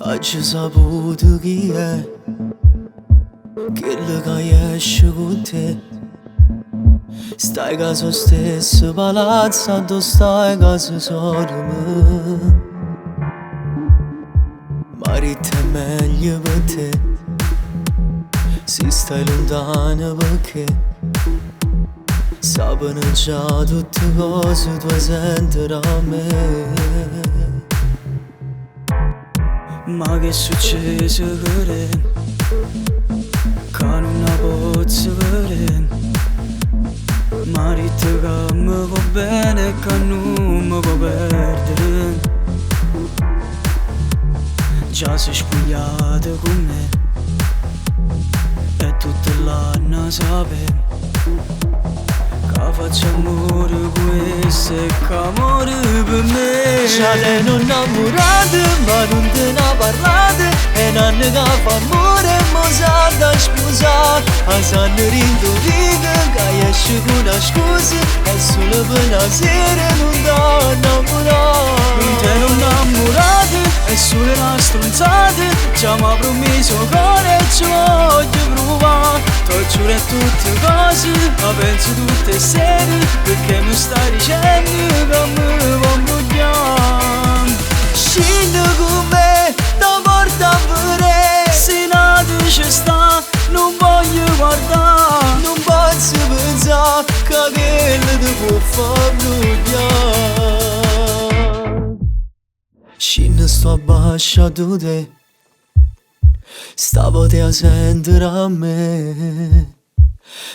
Oggi ho saputo chi è quello che esce con te. Stai casa stesso palazzo, tu stai casa solo me. Marito è meglio per te, se stai lontano perché sapano già tutte cose tu senti da me. Ma che è successo che non la posso vedere? Marito che mi va bene e che non mi va perdere. Già sei spogliato con me e tutto l'anno sape che faccio amore questo e che amore per me. Già te non innamorate ma non te ne parlate, e non che fa amore mo sa da sposare. A sanno rindoviga che esce con una scusa e solo per una sera non da innamorare. Non te non innamorate è solo una stronzata, già mi ha promesso cuore e ci voglio provare. T'ho giuro tutte cose, ma penso tutte sere, perché mi stai dicendo che mi voglio. Scendi con me, da porta a vedere, se nato ci sta, non voglio guardare. Non posso pensare che quello ti può far brugliare. Scendi sto abbasciato te, stavo te a sentire a me,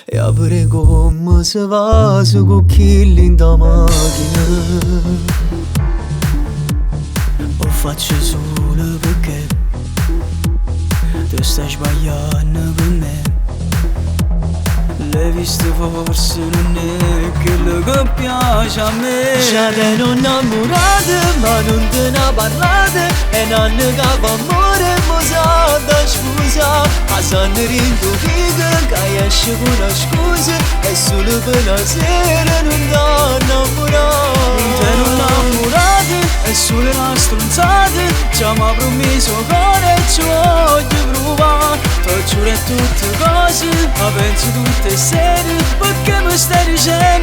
e a vedere come si va su con chi in da macchina. Lo faccio solo perché tu stai sbagliando per me. L'hai visto forse non è quello che piace a me. Già te non innamorate ma non te ne parlate, e non che fa amore mo sa da scusa. A sanno rindoviga che esce con una scusa e solo per una sera non da innamorare. Non te non innamorate è solo una stronzata, già mi ha promesso cuore e ci voglio provare. T'ho giuro tutte cose, ma penso tutte sere, perché mi stai dicendo